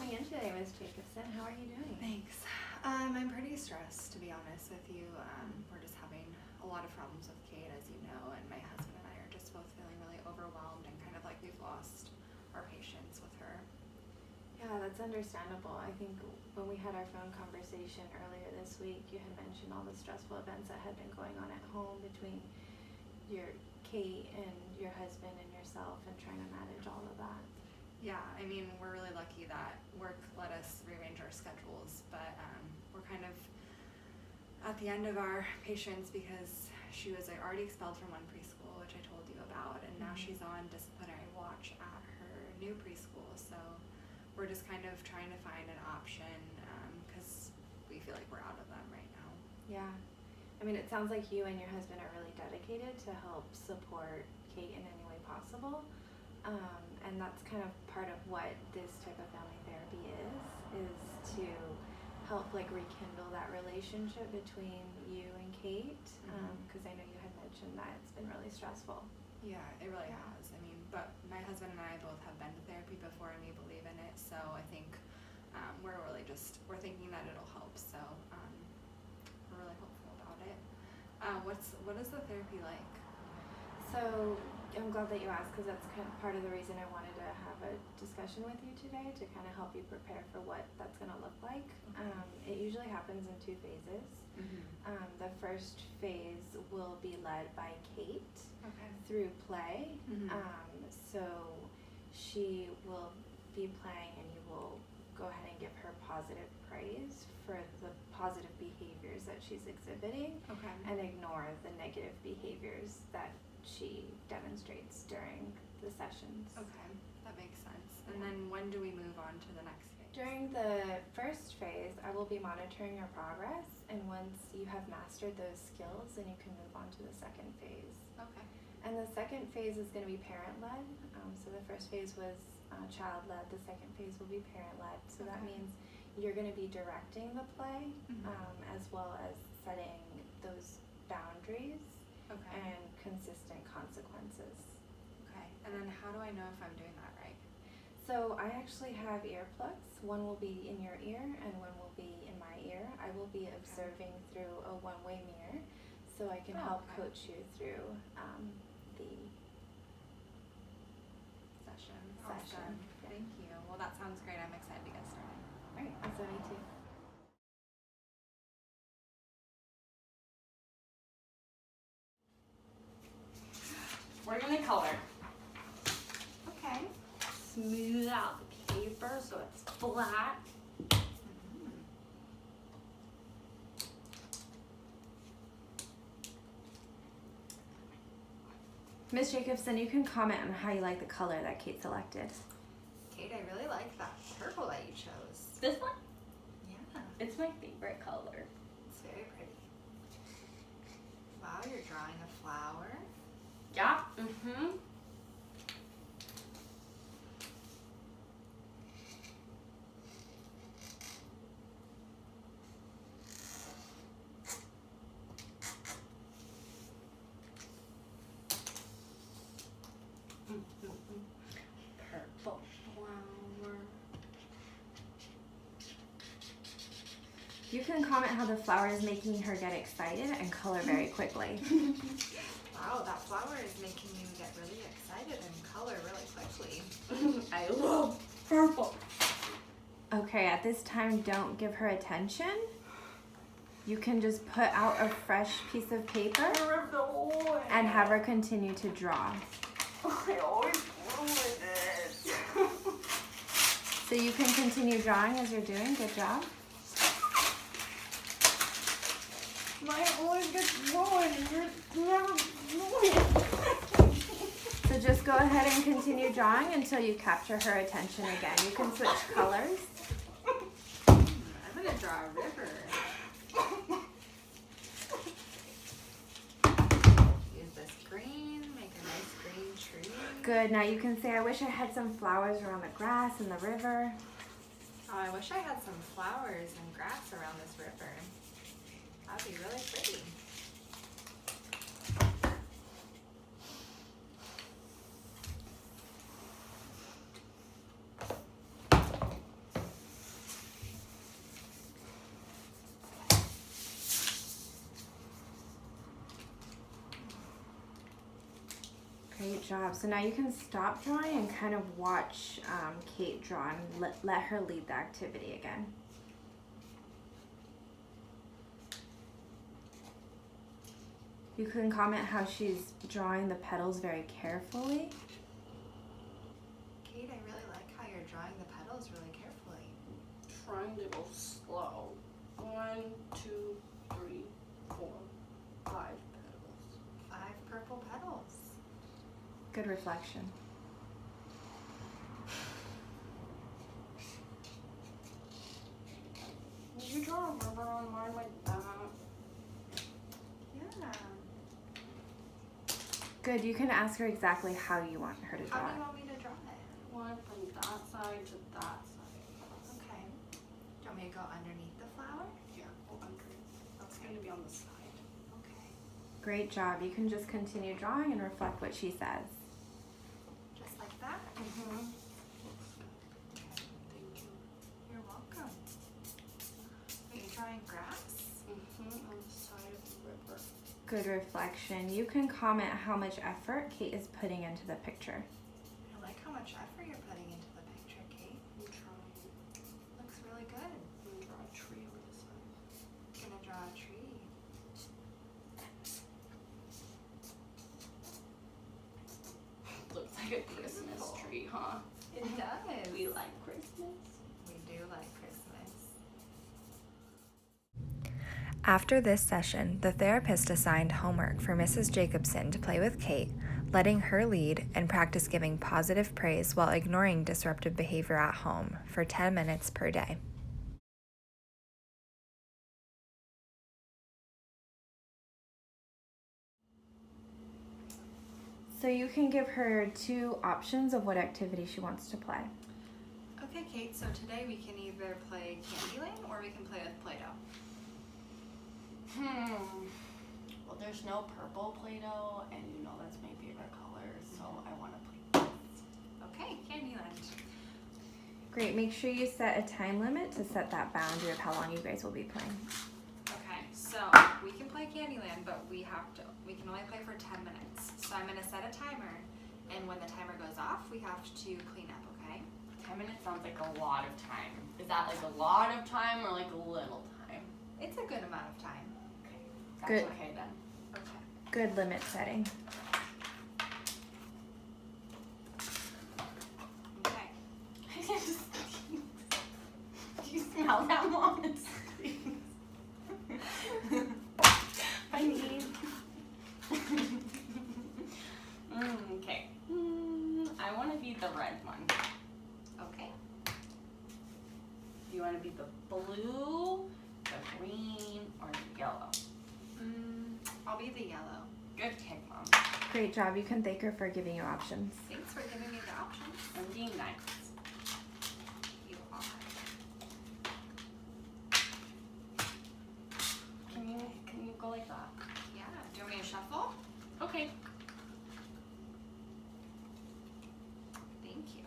coming in today, Ms. Jacobson. How are you doing? Thanks. I'm pretty stressed, to be honest with you. We're just having a lot of problems with Kate, as you know, and my husband and I are just both feeling really overwhelmed and kind of like we've lost our patience with her. Yeah, that's understandable. I think when we had our phone conversation earlier this week, you had mentioned all the stressful events that had been going on at home between your Kate and your husband and yourself and trying to manage all of that. Yeah, I mean, we're really lucky that work let us rearrange our schedules, but we're kind of at the end of our patience because she was already expelled from one preschool, which I told you about, and now she's on disciplinary watch at her new preschool. So we're just kind of trying to find an option because we feel like we're out of them right now. Yeah. I mean, it sounds like you and your husband are really dedicated to help support Kate in any way possible. And that's kind of part of what this type of family therapy is to help like rekindle that relationship between you and Kate. Because I know you had mentioned that it's been really stressful. Yeah, it really has. I mean, but my husband and I both have been to therapy before and we believe in it. So I think we're thinking that it'll help. So we're really hopeful about it. What is the therapy like? So I'm glad that you asked because that's kind of part of the reason I wanted to have a discussion with you today to kind of help you prepare for what that's going to look like. Okay. It usually happens in 2 phases. The first phase will be led by Kate through play. So she will be playing and you will go ahead and give her positive praise for the positive behaviors that she's exhibiting and ignore the negative behaviors that she demonstrates during the sessions. Okay, that makes sense. And then when do we move on to the next phase? During the first phase, I will be monitoring your progress, and once you have mastered those skills, then you can move on to the second phase. Okay. And the second phase is going to be parent-led. So the first phase was child-led. The second phase will be parent-led. So that means you're going to be directing the play as well as setting those boundaries and consistent consequences. Okay. And then how do I know if I'm doing that right? So I actually have earplugs. One will be in your ear and one will be in my ear. I will be observing through a one-way mirror so I can help coach you through the session. Awesome. Yeah. Thank you. Well, that sounds great. I'm excited to get started. All right. So me too. We're gonna color. Okay. Smooth out the paper so it's flat. Ms. Jacobson, you can comment on how you like the color that Kate selected. Kate, I really like that purple that you chose. This one? Yeah. It's my favorite color. It's very pretty. Wow, you're drawing a flower. Yeah. Purple flower. You can comment how the flower is making her get excited and color very quickly. Wow, that flower is making you get really excited and color really quickly. I love purple. Okay, at this time, don't give her attention. You can just put out a fresh piece of paper and have her continue to draw. I always ruin it. So you can continue drawing as you're doing. Good job. Mine always gets ruined and you're never doing it. So just go ahead and continue drawing until you capture her attention again. You can switch colors. I'm gonna draw a river. Use this green, make a nice green tree. Good, now you can say, I wish I had some flowers around the grass and the river. Oh, I wish I had some flowers and grass around this river. That'd be really pretty. Great job. So now you can stop drawing and kind of watch Kate draw and let her lead the activity again. You can comment how she's drawing the petals very carefully. Kate, I really like how you're drawing the petals really carefully. Trying to go slow. 1, 2, 3, 4, 5 petals. 5 purple petals. Good reflection. Did you draw a rubber on mine like that? Yeah. Good. You can ask her exactly how you want her to draw How do you it. want me to draw it? One from that side to that side. Okay. Do you want me to go underneath the flower? Yeah, go under it. It's going to be on the side. Okay. Great job. You can just continue drawing and reflect what she says. Just like that? Mm-hmm. You're welcome. Are you drawing grass? Mm-hmm. On the side of the river. Good reflection. You can comment how much effort Kate is putting into the picture. I like how much effort you're putting into the picture, Kate. I'm trying. Looks really good. I'm going to draw a tree over the side. Gonna draw a tree. Looks like a Christmas tree, huh? It does. We like Christmas. We do like Christmas. After this session, the therapist assigned homework for Mrs. Jacobson to play with Kate, letting her lead and practice giving positive praise while ignoring disruptive behavior at home for 10 minutes per day. So you can give her 2 options of what activity she wants to play. Okay, Kate, so today we can either play Candyland or we can play with Play-Doh. Well, there's no purple Play-Doh, and you know that's my favorite color, so I want to play this. Okay, Candyland. Great. Make sure you set a time limit to set that boundary of how long you guys will be playing. Okay, so we can play Candyland, but we can only play for 10 minutes. So I'm gonna set a timer, and when the timer goes off, we have to clean up, okay? 10 minutes sounds like a lot of time. Is that like a lot of time or like a little time? It's a good amount of time. Okay, that's Good. okay then. Okay. Good limit setting. Okay. Do you smell that, Mom? It stinks. I need. Okay. I want to be the red one. Okay. Do you want to be the blue, the green, or the yellow? I'll be the yellow. Good pick, Mom. Great job. You can thank her for giving you options. Thanks for giving me the options. I'm being nice. You are. Can you go like that? Yeah. Do you want me to shuffle? Okay. Thank you.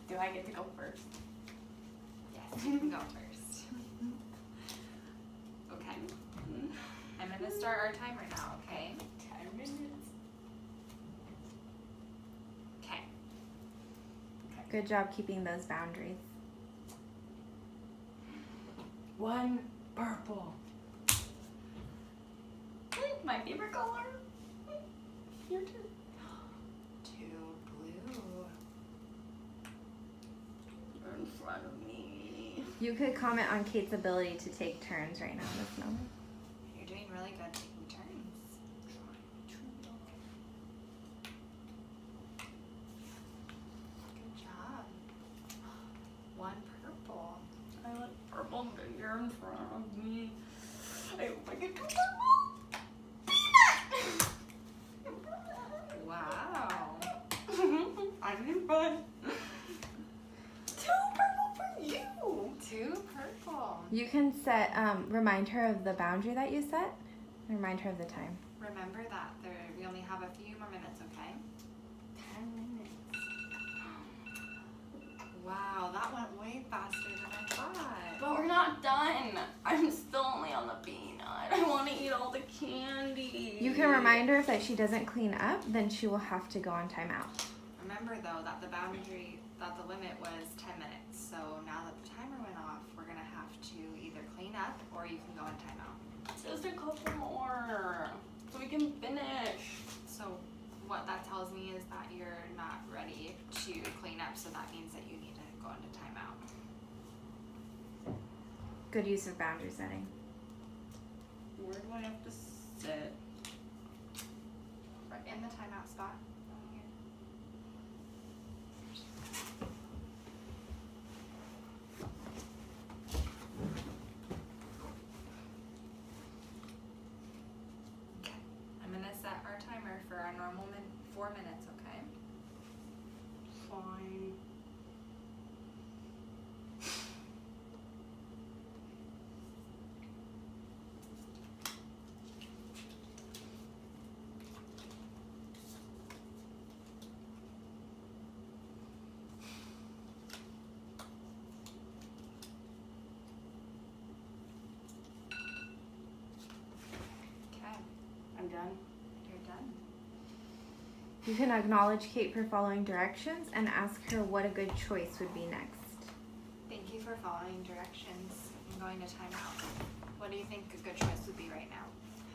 Do I get to go first? Yes, you can go first. Okay. I'm gonna start our timer now, okay? 10 minutes. Okay. Good job keeping those boundaries. 1 purple. My favorite color. Your turn. 2 blue. You're in front of me. You could comment on Kate's ability to take turns right now in this moment. You're doing really good taking turns. Good job. 1 purple. I like purple, but you're in front of me. I hope I get to purple. Wow. I'm in fun. 2 purple for you. 2 purple. You can set, remind her of the boundary that you set. Remind her of the time. Remember that we only have a few more minutes, okay? 10 minutes. Wow, that went way faster than I thought. But we're not done. I'm still only on the peanut. I want to eat all the candy. You can remind her if that she doesn't clean up, then she will have to go on timeout. Remember though that the limit was 10 minutes. So now that the timer went off, we're gonna have to either clean up or you can go on timeout. Just a couple more, so we can finish. So what that tells me is that you're not ready to clean up, so that means that you need to go into timeout. Good use of boundary setting. Where do I have to sit? Right in the timeout spot. Here. Okay. I'm gonna set our timer for our normal 4 minutes, okay? Fine. Okay, I'm done. you're done. You can acknowledge Kate for following directions and ask her what a good choice would be next. Thank you for following directions and going to timeout. What do you think a good choice would be right now?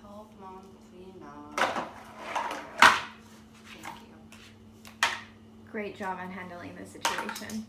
Help mom clean up. Thank you. Great job on handling the situation.